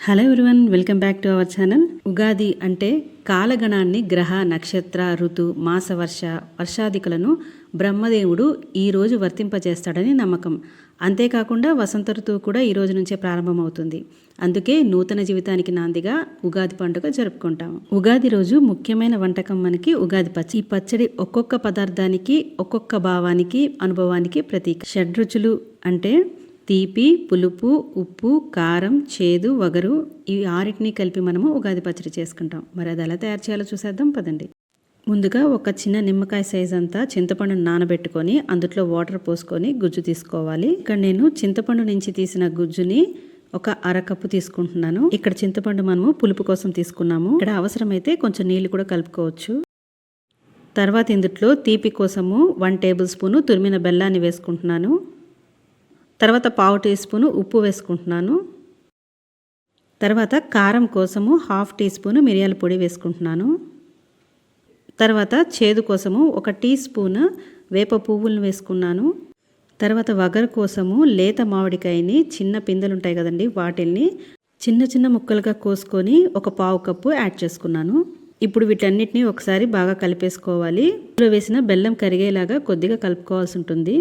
Hello everyone, welcome back to our channel. Ugadi అంటే కాలగణాన్ని, గ్రహ నక్షత్ర ఋతు మాస వర్షాదికులను బ్రహ్మదేవుడు ఈ రోజు వర్తింపజేస్తాడని నమ్మకం. అంతేకాకుండా వసంత ఋతువు కూడా ఈ రోజు నుంచే ప్రారంభమవుతుంది. అందుకే నూతన జీవితానికి నాందిగా ఉగాది పండుగ జరుపుకుంటాము. ఉగాది రోజు ముఖ్యమైన వంటకం మనకి ఉగాది పచ్చడి. ఈ పచ్చడి ఒక్కొక్క పదార్థానికి, ఒక్కొక్క భావానికి, అనుభవానికి ప్రతీక. షడ్రుచులు అంటే తీపి, పులుపు, ఉప్పు, కారం, చేదు, వగరు, ఈ ఆరింటిని కలిపి మనము ఉగాది పచ్చడి చేసుకుంటాం. మరి అది ఎలా తయారు చేయాలో చూసేద్దాం పదండి. ముందుగా ఒక చిన్న నిమ్మకాయ సైజ్ అంతా చింతపండును నానబెట్టుకొని అందులో వాటర్ పోసుకొని గుజ్జు తీసుకోవాలి. ఇక్కడ నేను చింతపండు నుంచి తీసిన గుజ్జుని ఒక అరకప్పు తీసుకుంటున్నాను. ఇక్కడ చింతపండు మనము పులుపు కోసం తీసుకున్నాము. ఇక్కడ అవసరమైతే కొంచెం నీళ్లు కూడా కలుపుకోవచ్చు. తర్వాత ఇందులో తీపి కోసము 1 టేబుల్ స్పూను తురిమిన బెల్లాన్ని వేసుకుంటున్నాను. తర్వాత 1/2 టీ స్పూను ఉప్పు వేసుకుంటున్నాను. తర్వాత కారం కోసము 1/2 టీ స్పూను మిరియాల పొడి వేసుకుంటున్నాను. తర్వాత చేదు కోసము 1 టీ స్పూన్ వేప పువ్వులను వేసుకున్నాను. తర్వాత వగరు కోసము లేత మామిడికాయని, చిన్న పిందెలు ఉంటాయి కదండి, వాటిల్ని చిన్న చిన్న ముక్కలుగా కోసుకొని ఒక 1/2 కప్పు యాడ్ చేసుకున్నాను. ఇప్పుడు వీటన్నిటిని ఒకసారి బాగా కలిపేసుకోవాలి. ఇందులో వేసిన బెల్లం కరిగేలాగా కొద్దిగా కలుపుకోవాల్సి ఉంటుంది.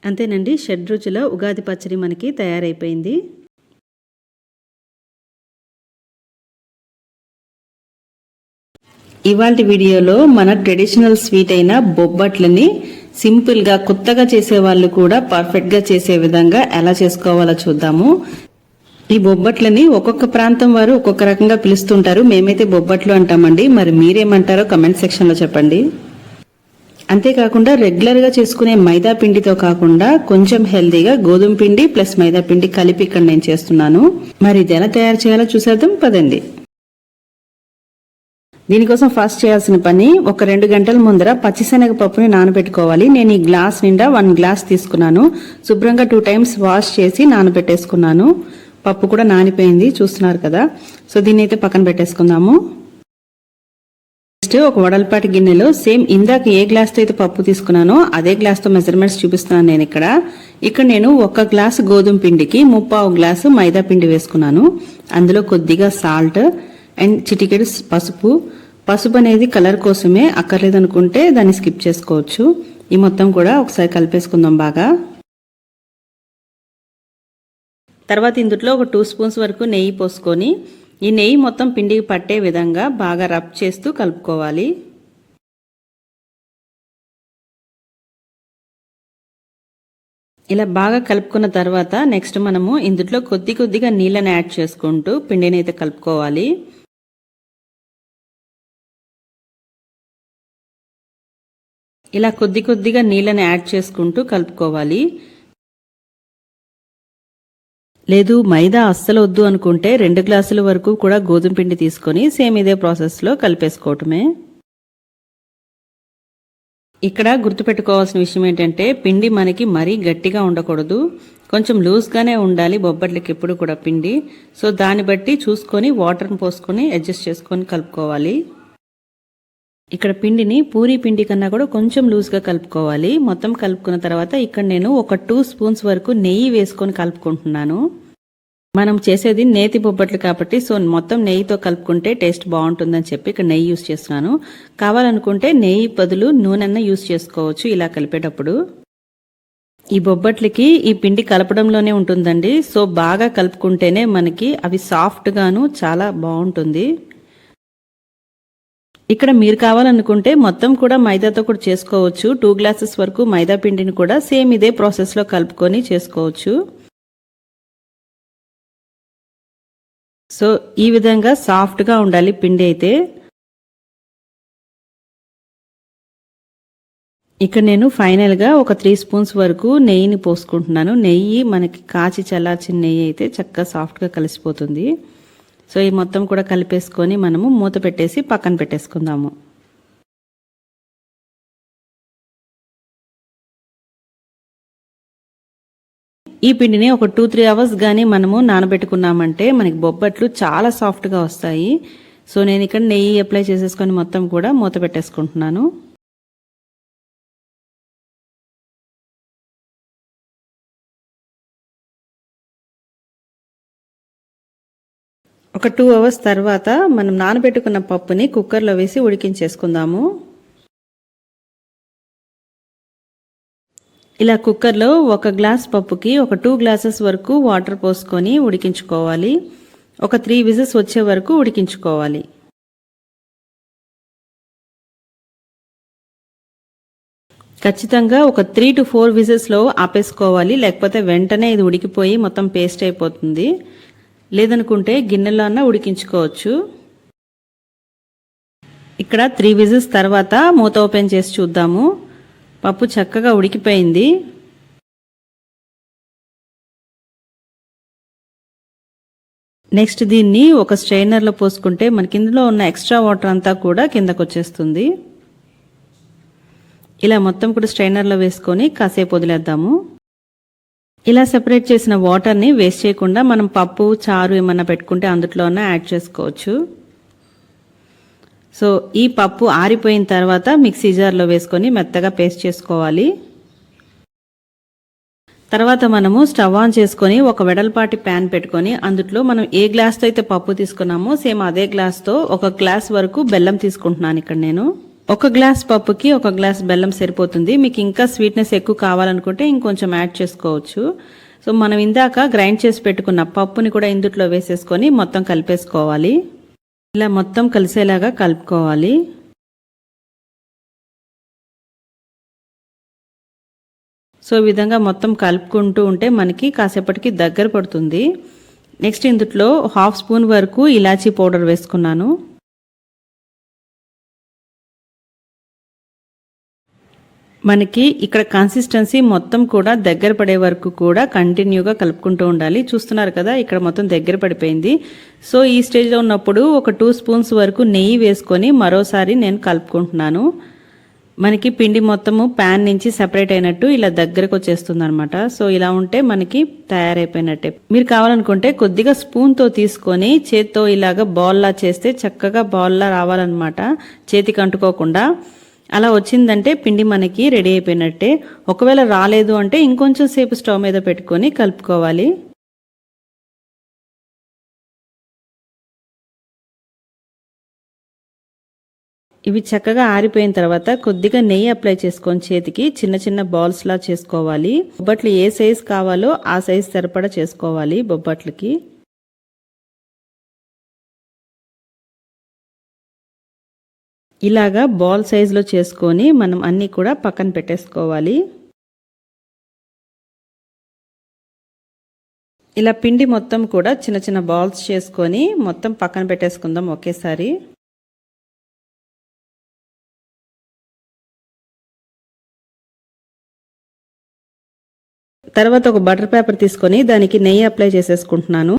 అంతేనండి, షడ్రుచుల ఉగాది పచ్చడి మనకి తయారైపోయింది. ఇవాల్టి వీడియోలో మన ట్రెడిషనల్ స్వీట్ అయిన బొబ్బట్లని సింపుల్గా కొత్తగా చేసే వాళ్ళు కూడా పర్ఫెక్ట్గా చేసే విధంగా ఎలా చేసుకోవాలో చూద్దాము. ఈ బొబ్బట్లని ఒక్కొక్క ప్రాంతం వారు ఒక్కొక్క రకంగా పిలుస్తుంటారు. మేమైతే బొబ్బట్లు అంటామండి. మరి మీరేమంటారో కమెంట్ సెక్షన్లో చెప్పండి. అంతేకాకుండా రెగ్యులర్గా చేసుకునే మైదా పిండితో కాకుండా కొంచెం హెల్దీగా గోధుమ పిండి ప్లస్ మైదా పిండి కలిపి ఇక్కడ నేను చేస్తున్నాను. మరి ఇది ఎలా తయారు చేయాలో చూసేద్దాం పదండి. దీనికోసం ఫస్ట్ చేయాల్సిన పని, ఒక 2 గంటల ముందర పచ్చిశనగపప్పుని నానబెట్టుకోవాలి. నేను ఈ గ్లాస్ నిండా 1 గ్లాస్ తీసుకున్నాను. శుభ్రంగా 2 టైమ్స్ వాష్ చేసి నానబెట్టేసుకున్నాను. పప్పు కూడా నానిపోయింది, చూస్తున్నారు కదా. సో దీన్ని అయితే పక్కన పెట్టేసుకుందాము. ఒక వడల్పాటి గిన్నెలో సేమ్ ఇందాక ఏ గ్లాస్తో అయితే పప్పు తీసుకున్నానో అదే గ్లాస్తో మెజర్మెంట్స్ చూపిస్తున్నాను నేను ఇక్కడ నేను 1 గ్లాసు గోధుమ పిండికి 3/4 గ్లాసు మైదా పిండి వేసుకున్నాను. అందులో కొద్దిగా సాల్ట్ అండ్ చిటికెడు పసుపు అనేది కలర్ కోసమే, అక్కర్లేదనుకుంటే దాన్ని స్కిప్ చేసుకోవచ్చు. ఈ మొత్తం కూడా ఒకసారి కలిపేసుకుందాం బాగా. తర్వాత ఇందులో ఒక 2 స్పూన్స్ వరకు నెయ్యి పోసుకొని ఈ నెయ్యి మొత్తం పిండికి పట్టే విధంగా బాగా రబ్ చేస్తూ కలుపుకోవాలి. ఇలా బాగా కలుపుకున్న తర్వాత నెక్స్ట్ మనము ఇందులో కొద్దిగా నీళ్ళని యాడ్ చేసుకుంటూ పిండిని అయితే కలుపుకోవాలి. ఇలా కొద్దిగా నీళ్ళని యాడ్ చేసుకుంటూ కలుపుకోవాలి. లేదు మైదా అస్సలు వద్దు అనుకుంటే 2 గ్లాసుల వరకు కూడా గోధుమ పిండి తీసుకొని సేమ్ ఇదే ప్రాసెస్లో కలిపేసుకోవటమే. ఇక్కడ గుర్తుపెట్టుకోవాల్సిన విషయం ఏంటంటే పిండి మనకి మరీ గట్టిగా ఉండకూడదు, కొంచెం లూజ్గానే ఉండాలి బొబ్బట్లకి ఎప్పుడు కూడా పిండి. సో దాన్ని బట్టి చూసుకొని వాటర్ని పోసుకొని అడ్జస్ట్ చేసుకొని కలుపుకోవాలి. ఇక్కడ పిండిని పూరీ పిండి కన్నా కూడా కొంచెం లూజ్గా కలుపుకోవాలి. మొత్తం కలుపుకున్న తర్వాత ఇక్కడ నేను ఒక 2 స్పూన్స్ వరకు నెయ్యి వేసుకొని కలుపుకుంటున్నాను. మనం చేసేది నేతి బొబ్బట్లు కాబట్టి సో మొత్తం నెయ్యితో కలుపుకుంటే టేస్ట్ బాగుంటుందని చెప్పి ఇక్కడ నెయ్యి యూస్ చేస్తున్నాను. కావాలనుకుంటే నెయ్యి బదులు నూనె యూస్ చేసుకోవచ్చు ఇలా కలిపేటప్పుడు. ఈ బొబ్బట్లకి ఈ పిండి కలపడంలోనే ఉంటుందండి. సో బాగా కలుపుకుంటేనే మనకి అవి సాఫ్ట్గాను చాలా బాగుంటుంది. ఇక్కడ మీరు కావాలనుకుంటే మొత్తం కూడా మైదాతో కూడా చేసుకోవచ్చు. 2 గ్లాసెస్ వరకు మైదా పిండిని కూడా సేమ్ ఇదే ప్రాసెస్లో కలుపుకొని చేసుకోవచ్చు. సో ఈ విధంగా సాఫ్ట్గా ఉండాలి పిండి అయితే. ఇక్కడ నేను ఫైనల్గా ఒక 3 స్పూన్స్ వరకు నెయ్యిని పోసుకుంటున్నాను. నెయ్యి మనకి కాచి చల్లార్చిన నెయ్యి అయితే చక్కగా సాఫ్ట్గా కలిసిపోతుంది. సో ఈ మొత్తం కూడా కలిపేసుకొని మనము మూత పెట్టేసి పక్కన పెట్టేసుకుందాము. ఈ పిండిని ఒక 2-3 అవర్స్ కానీ మనము నానబెట్టుకున్నామంటే మనకి బొబ్బట్లు చాలా సాఫ్ట్గా వస్తాయి. సో నేను ఇక్కడ నెయ్యి అప్లై చేసేసుకొని మొత్తం కూడా మూత పెట్టేసుకుంటున్నాను. ఒక 2 అవర్స్ తర్వాత మనం నానబెట్టుకున్న పప్పుని కుక్కర్లో వేసి ఉడికించేసుకుందాము. ఇలా కుక్కర్లో 1 గ్లాస్ పప్పుకి ఒక 2 గ్లాసెస్ వరకు వాటర్ పోసుకొని ఉడికించుకోవాలి. ఒక 3 విజిల్స్ వచ్చే వరకు ఉడికించుకోవాలి. ఖచ్చితంగా ఒక 3 to 4 విజిల్స్లో ఆపేసుకోవాలి. లేకపోతే వెంటనే ఇది ఉడికిపోయి మొత్తం పేస్ట్ అయిపోతుంది. లేదనుకుంటే గిన్నెలో అన్న ఉడికించుకోవచ్చు. ఇక్కడ 3 విజిల్స్ తర్వాత మూత ఓపెన్ చేసి చూద్దాము. పప్పు చక్కగా ఉడికిపోయింది. నెక్స్ట్ దీన్ని ఒక స్ట్రైనర్లో పోసుకుంటే మనకి ఇందులో ఉన్న ఎక్స్ట్రా వాటర్ అంతా కూడా కిందకు వచ్చేస్తుంది. ఇలా మొత్తం కూడా స్ట్రైనర్లో వేసుకొని కాసేపు వదిలేద్దాము. ఇలా సెపరేట్ చేసిన వాటర్ని వేస్ట్ చేయకుండా మనం పప్పు చారు ఏమన్నా పెట్టుకుంటే అందులోనే యాడ్ చేసుకోవచ్చు. సో ఈ పప్పు ఆరిపోయిన తర్వాత మిక్సీ జార్లో వేసుకొని మెత్తగా పేస్ట్ చేసుకోవాలి. తర్వాత మనము స్టవ్ ఆన్ చేసుకొని ఒక వెడల్పాటి ప్యాన్ పెట్టుకొని అందులో మనం ఏ గ్లాస్తో అయితే పప్పు తీసుకున్నామో సేమ్ అదే గ్లాస్తో 1 గ్లాస్ వరకు బెల్లం తీసుకుంటున్నాను. ఇక్కడ నేను 1 గ్లాస్ పప్పుకి 1 గ్లాస్ బెల్లం సరిపోతుంది. మీకు ఇంకా స్వీట్నెస్ ఎక్కువ కావాలనుకుంటే ఇంకొంచెం యాడ్ చేసుకోవచ్చు. సో మనం ఇందాక గ్రైండ్ చేసి పెట్టుకున్న పప్పుని కూడా ఇందులో వేసేసుకొని మొత్తం కలిపేసుకోవాలి. ఇలా మొత్తం కలిసేలాగా కలుపుకోవాలి. సో ఈ విధంగా మొత్తం కలుపుకుంటూ ఉంటే మనకి కాసేపటికి దగ్గర పడుతుంది. నెక్స్ట్ ఇందులో 1/2 స్పూన్ వరకు ఇలాచీ పౌడర్ వేసుకున్నాను. మనకి ఇక్కడ కన్సిస్టెన్సీ మొత్తం కూడా దగ్గర పడే వరకు కూడా కంటిన్యూగా కలుపుకుంటూ ఉండాలి. చూస్తున్నారు కదా ఇక్కడ మొత్తం దగ్గర పడిపోయింది. సో ఈ స్టేజ్లో ఉన్నప్పుడు ఒక 2 స్పూన్స్ వరకు నెయ్యి వేసుకొని మరోసారి నేను కలుపుకుంటున్నాను. మనకి పిండి మొత్తము ప్యాన్ నుంచి సెపరేట్ అయినట్టు ఇలా దగ్గరకు వచ్చేస్తుంది అనమాట. సో ఇలా ఉంటే మనకి తయారైపోయినట్టే. మీరు కావాలనుకుంటే కొద్దిగా స్పూన్తో తీసుకొని చేత్తో ఇలాగ బాల్లా చేస్తే చక్కగా బాల్లా రావాలన్నమాట, చేతికి అంటుకోకుండా. అలా వచ్చిందంటే పిండి మనకి రెడీ అయిపోయినట్టే. ఒకవేళ రాలేదు అంటే ఇంకొంచెం సేపు స్టవ్ మీద పెట్టుకొని కలుపుకోవాలి. ఇవి చక్కగా ఆరిపోయిన తర్వాత కొద్దిగా నెయ్యి అప్లై చేసుకొని చేతికి చిన్న చిన్న బాల్స్ లా చేసుకోవాలి. బొబ్బట్లు ఏ సైజ్ కావాలో ఆ సైజ్ సరిపడా చేసుకోవాలి. బొబ్బట్లకి ఇలాగా బాల్ సైజులో చేసుకొని మనం అన్నీ కూడా పక్కన పెట్టేసుకోవాలి. ఇలా పిండి మొత్తం కూడా చిన్న చిన్న బాల్స్ చేసుకొని మొత్తం పక్కన పెట్టేసుకుందాం ఒకేసారి. తర్వాత ఒక బటర్ పేపర్ తీసుకొని దానికి నెయ్యి అప్లై చేసేసుకుంటున్నాను.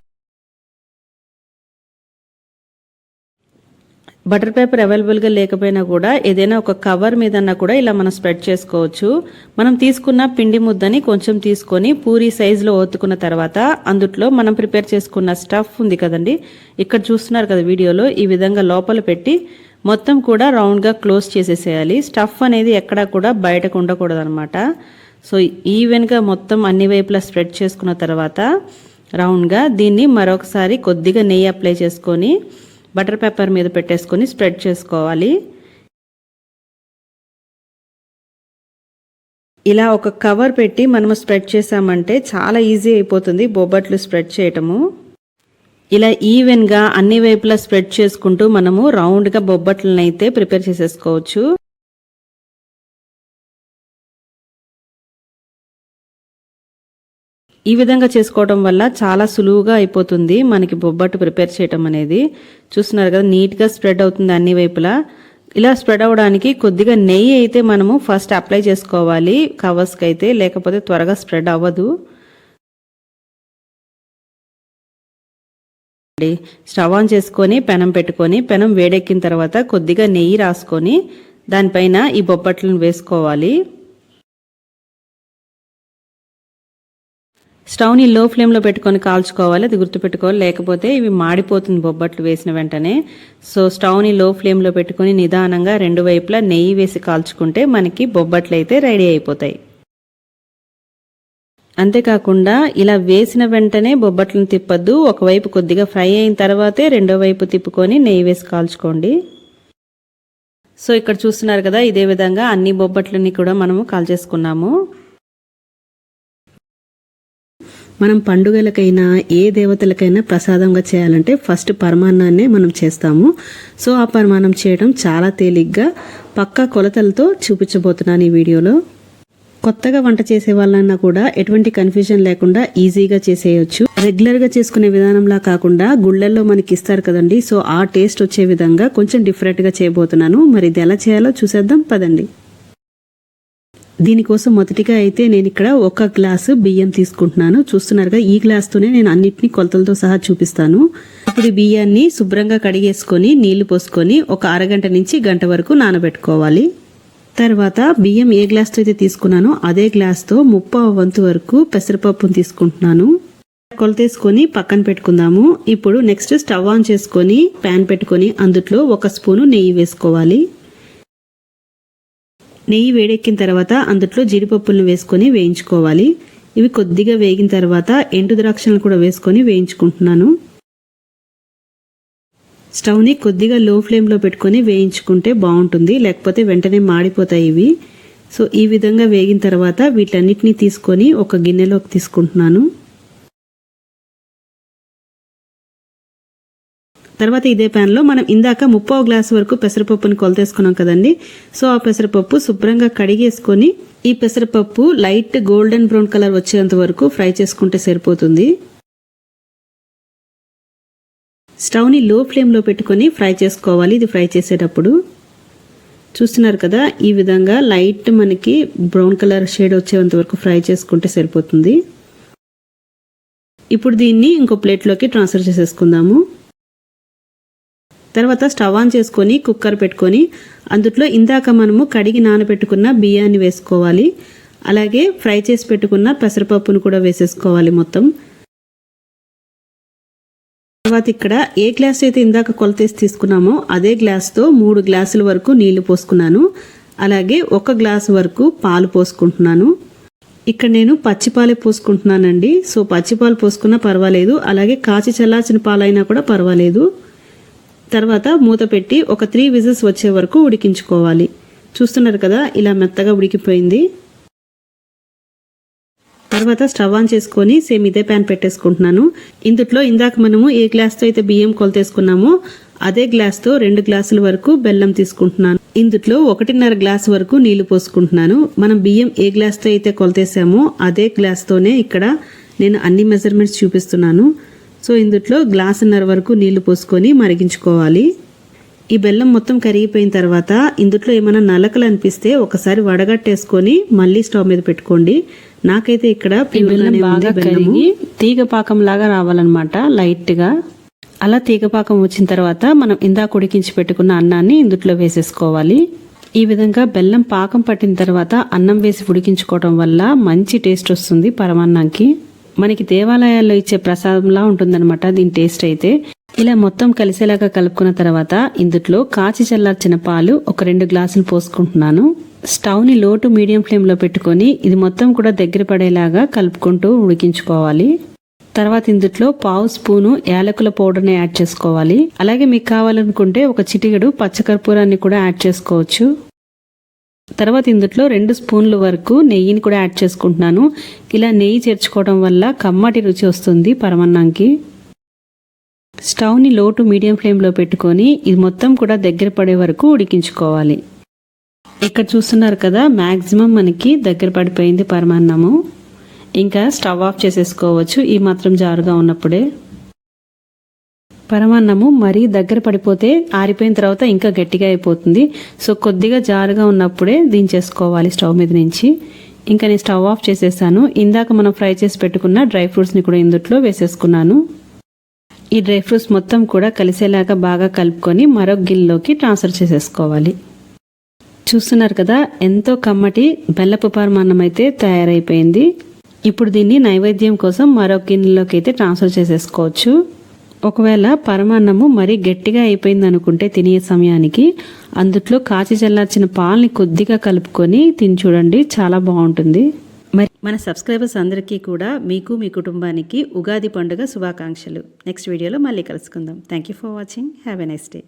బటర్ పేపర్ అవైలబుల్గా లేకపోయినా కూడా ఏదైనా ఒక కవర్ మీదన్నా కూడా ఇలా మనం స్ప్రెడ్ చేసుకోవచ్చు. మనం తీసుకున్న పిండి ముద్దని కొంచెం తీసుకొని పూరి సైజులో ఒత్తుకున్న తర్వాత అందులో మనం ప్రిపేర్ చేసుకున్న స్టఫ్ ఉంది కదండి, ఇక్కడ చూస్తున్నారు కదా వీడియోలో, ఈ విధంగా లోపల పెట్టి మొత్తం కూడా రౌండ్గా క్లోజ్ చేసేసేయాలి. స్టఫ్ అనేది ఎక్కడా కూడా బయటకు ఉండకూడదు అనమాట. సో ఈవెన్గా మొత్తం అన్ని వైపులా స్ప్రెడ్ చేసుకున్న తర్వాత రౌండ్గా దీన్ని మరొకసారి కొద్దిగా నెయ్యి అప్లై చేసుకొని బటర్ పేపర్ మీద పెట్టేసుకొని స్ప్రెడ్ చేసుకోవాలి. ఇలా ఒక కవర్ పెట్టి మనము స్ప్రెడ్ చేసామంటే చాలా ఈజీ అయిపోతుంది బొబ్బట్లు స్ప్రెడ్ చేయటము. ఇలా ఈవెన్గా అన్ని వైపులా స్ప్రెడ్ చేసుకుంటూ మనము రౌండ్గా బొబ్బట్లను అయితే ప్రిపేర్ చేసేసుకోవచ్చు. ఈ విధంగా చేసుకోవడం వల్ల చాలా సులువుగా అయిపోతుంది మనకి బొబ్బట్టు ప్రిపేర్ చేయటం అనేది. చూస్తున్నారు కదా నీట్గా స్ప్రెడ్ అవుతుంది అన్ని వైపులా. ఇలా స్ప్రెడ్ అవ్వడానికి కొద్దిగా నెయ్యి అయితే మనము ఫస్ట్ అప్లై చేసుకోవాలి కవర్స్కి అయితే, లేకపోతే త్వరగా స్ప్రెడ్ అవ్వదు. స్టవ్ ఆన్ చేసుకొని పెనం పెట్టుకొని పెనం వేడెక్కిన తర్వాత కొద్దిగా నెయ్యి రాసుకొని దానిపైన ఈ బొబ్బట్లను వేసుకోవాలి. స్టవ్ని లో ఫ్లేమ్లో పెట్టుకొని కాల్చుకోవాలి, అది గుర్తుపెట్టుకోవాలి, లేకపోతే ఇవి మాడిపోతుంది బొబ్బట్లు వేసిన వెంటనే. సో స్టవ్ని లో ఫ్లేమ్లో పెట్టుకొని నిదానంగా 2 వైపులా నెయ్యి వేసి కాల్చుకుంటే మనకి బొబ్బట్లు అయితే రెడీ అయిపోతాయి. అంతేకాకుండా ఇలా వేసిన వెంటనే బొబ్బట్లను తిప్పద్దు. ఒకవైపు కొద్దిగా ఫ్రై అయిన తర్వాతే రెండో వైపు తిప్పుకొని నెయ్యి వేసి కాల్చుకోండి. సో ఇక్కడ చూస్తున్నారు కదా, ఇదే విధంగా అన్ని బొబ్బట్లని కూడా మనము కాల్చేసుకున్నాము. మనం పండుగలకైనా ఏ దేవతలకైనా ప్రసాదంగా చేయాలంటే ఫస్ట్ పరమాన్నాన్నే మనం చేస్తాము. సో ఆ పరమాన్నం చేయడం చాలా తేలిగ్గా పక్కా కొలతలతో చూపించబోతున్నాను ఈ వీడియోలో. కొత్తగా వంట చేసే వాళ్ళన్నా కూడా ఎటువంటి కన్ఫ్యూజన్ లేకుండా ఈజీగా చేసేయచ్చు. రెగ్యులర్గా చేసుకునే విధానంలా కాకుండా గుళ్ళల్లో మనకి ఇస్తారు కదండి, సో ఆ టేస్ట్ వచ్చే విధంగా కొంచెం డిఫరెంట్గా చేయబోతున్నాను. మరి ఇది ఎలా చేయాలో చూసేద్దాం పదండి. దీనికోసం మొదటిగా అయితే నేను ఇక్కడ 1 గ్లాసు బియ్యం తీసుకుంటున్నాను. చూస్తున్నారుగా, ఈ గ్లాస్తోనే నేను అన్నిటినీ కొలతలతో సహా చూపిస్తాను. ఇప్పుడు ఈ బియ్యాన్ని శుభ్రంగా కడిగేసుకొని నీళ్లు పోసుకొని ఒక అరగంట నుంచి గంట వరకు నానబెట్టుకోవాలి. తర్వాత బియ్యం ఏ గ్లాస్తో అయితే తీసుకున్నానో అదే గ్లాస్తో 1/2 వంతు వరకు పెసరపప్పును తీసుకుంటున్నాను. కొలతేసుకొని పక్కన పెట్టుకుందాము. ఇప్పుడు నెక్స్ట్ స్టవ్ ఆన్ చేసుకొని ప్యాన్ పెట్టుకొని అందులో 1 స్పూను నెయ్యి వేసుకోవాలి. నెయ్యి వేడెక్కిన తర్వాత అందులో జీడిపప్పులను వేసుకొని వేయించుకోవాలి. ఇవి కొద్దిగా వేగిన తర్వాత ఎండు ద్రాక్షలను కూడా వేసుకొని వేయించుకుంటున్నాను. స్టవ్ని కొద్దిగా లో ఫ్లేమ్లో పెట్టుకొని వేయించుకుంటే బాగుంటుంది, లేకపోతే వెంటనే మాడిపోతాయి ఇవి. సో ఈ విధంగా వేగిన తర్వాత వీటన్నిటిని తీసుకొని ఒక గిన్నెలోకి తీసుకుంటున్నాను. తర్వాత ఇదే ప్యాన్లో మనం ఇందాక 1/2 గ్లాసు వరకు పెసరపప్పుని కొలతేసుకున్నాం కదండి. సో ఆ పెసరపప్పు శుభ్రంగా కడిగేసుకొని ఈ పెసరపప్పు లైట్ గోల్డెన్ బ్రౌన్ కలర్ వచ్చేంత వరకు ఫ్రై చేసుకుంటే సరిపోతుంది. స్టవ్ని లో ఫ్లేమ్లో పెట్టుకొని ఫ్రై చేసుకోవాలి. ఇది ఫ్రై చేసేటప్పుడు చూస్తున్నారు కదా, ఈ విధంగా లైట్ మనకి బ్రౌన్ కలర్ షేడ్ వచ్చేంత వరకు ఫ్రై చేసుకుంటే సరిపోతుంది. ఇప్పుడు దీన్ని ఇంకో ప్లేట్లోకి ట్రాన్స్ఫర్ చేసేసుకుందాము. తర్వాత స్టవ్ ఆన్ చేసుకొని కుక్కర్ పెట్టుకొని అందులో ఇందాక మనము కడిగి నానబెట్టుకున్న బియ్యాన్ని వేసుకోవాలి. అలాగే ఫ్రై చేసి పెట్టుకున్న పెసరపప్పును కూడా వేసేసుకోవాలి మొత్తం. తర్వాత ఇక్కడ ఏ గ్లాస్ అయితే ఇందాక కొలతేసి తీసుకున్నామో అదే గ్లాస్తో 3 గ్లాసుల వరకు నీళ్లు పోసుకున్నాను. అలాగే 1 గ్లాసు వరకు పాలు పోసుకుంటున్నాను. ఇక్కడ నేను పచ్చిపాలే పోసుకుంటున్నానండి. సో పచ్చిపాలు పోసుకున్నా పర్వాలేదు, అలాగే కాచి చల్లార్చిన పాలైనా కూడా పర్వాలేదు. తర్వాత మూత పెట్టి ఒక 3 విజిల్స్ వచ్చే వరకు ఉడికించుకోవాలి. చూస్తున్నారు కదా, ఇలా మెత్తగా ఉడికిపోయింది. తర్వాత స్టవ్ ఆన్ చేసుకొని సేమ్ ఇదే ప్యాన్ పెట్టేసుకుంటున్నాను. ఇందులో ఇందాక మనము ఏ గ్లాస్తో అయితే బియ్యం కొలతేసుకున్నామో అదే గ్లాస్తో 2 గ్లాసుల వరకు బెల్లం తీసుకుంటున్నాను. ఇందులో 1.5 గ్లాసు వరకు నీళ్లు పోసుకుంటున్నాను. మనం బియ్యం ఏ గ్లాస్తో అయితే కొలతేసామో అదే గ్లాస్తోనే ఇక్కడ నేను అన్ని మెజర్మెంట్స్ చూపిస్తున్నాను. సో ఇందులో 1.5 గ్లాసు వరకు నీళ్లు పోసుకొని మరిగించుకోవాలి. ఈ బెల్లం మొత్తం కరిగిపోయిన తర్వాత ఇందులో ఏమైనా నలకలు అనిపిస్తే ఒకసారి వడగట్టేసుకొని మళ్ళీ స్టవ్ మీద పెట్టుకోండి. నాకైతే ఇక్కడ బెల్లం బాగా కరిగి తీగ పాకం లాగా రావాలన్నమాట, లైట్గా. అలా తీగ పాకం వచ్చిన తర్వాత మనం ఇందాక ఉడికించి పెట్టుకున్న అన్నాన్ని ఇందులో వేసేసుకోవాలి. ఈ విధంగా బెల్లం పాకం పట్టిన తర్వాత అన్నం వేసి ఉడికించుకోవడం వల్ల మంచి టేస్ట్ వస్తుంది పరమాన్నానికి. మనకి దేవాలయాల్లో ఇచ్చే ప్రసాదంలా ఉంటుందన్నమాట దీని టేస్ట్ అయితే. ఇలా మొత్తం కలిసేలాగా కలుపుకున్న తర్వాత ఇందులో కాచి చల్లార్చిన పాలు ఒక 2 గ్లాసులు పోసుకుంటున్నాను. స్టవ్ని లో టు మీడియం ఫ్లేమ్లో పెట్టుకొని ఇది మొత్తం కూడా దగ్గర పడేలాగా కలుపుకుంటూ ఉడికించుకోవాలి. తర్వాత ఇందులో 1/2 స్పూను యాలకుల పౌడర్ని యాడ్ చేసుకోవాలి. అలాగే మీకు కావాలనుకుంటే ఒక చిటికెడు పచ్చకర్పూరాన్ని కూడా యాడ్ చేసుకోవచ్చు. తర్వాత ఇందులో 2 స్పూన్ల వరకు నెయ్యిని కూడా యాడ్ చేసుకుంటున్నాను. ఇలా నెయ్యి చేర్చుకోవడం వల్ల కమ్మటి రుచి వస్తుంది పరమన్నానికి. స్టవ్ని లో టు మీడియం ఫ్లేమ్లో పెట్టుకొని ఇది మొత్తం కూడా దగ్గర పడే వరకు ఉడికించుకోవాలి. ఇక్కడ చూస్తున్నారు కదా, మ్యాక్సిమం మనకి దగ్గర పడిపోయింది పరమాన్నము. ఇంకా స్టవ్ ఆఫ్ చేసేసుకోవచ్చు ఈ మాత్రం జారుగా ఉన్నప్పుడే. పరమాన్నము మరీ దగ్గర పడిపోతే ఆరిపోయిన తర్వాత ఇంకా గట్టిగా అయిపోతుంది. సో కొద్దిగా జారుగా ఉన్నప్పుడే దించేసుకోవాలి స్టవ్ మీద నుంచి. ఇంకా నేను స్టవ్ ఆఫ్ చేసేసాను. ఇందాక మనం ఫ్రై చేసి పెట్టుకున్న డ్రై ఫ్రూట్స్ని కూడా ఇందులో వేసేసుకున్నాను. ఈ డ్రై ఫ్రూట్స్ మొత్తం కూడా కలిసేలాగా బాగా కలుపుకొని మరొక గిన్నెలోకి ట్రాన్స్ఫర్ చేసేసుకోవాలి. చూస్తున్నారు కదా, ఎంతో కమ్మటి బెల్లపు పరమాన్నం అయితే తయారైపోయింది. ఇప్పుడు దీన్ని నైవేద్యం కోసం మరొక గిన్నెలోకి అయితే ట్రాన్స్ఫర్ చేసేసుకోవచ్చు. ఒకవేళ పరమాన్నము మరీ గట్టిగా అయిపోయింది అనుకుంటే తినే సమయానికి అందులో కాచి చల్లార్చిన పాలని కొద్దిగా కలుపుకొని తిని చూడండి, చాలా బాగుంటుంది. మన సబ్స్క్రైబర్స్ అందరికీ కూడా మీకు మీ కుటుంబానికి ఉగాది పండుగ శుభాకాంక్షలు. నెక్స్ట్ వీడియోలో మళ్ళీ కలుసుకుందాం. Thank you for watching. Have a nice day.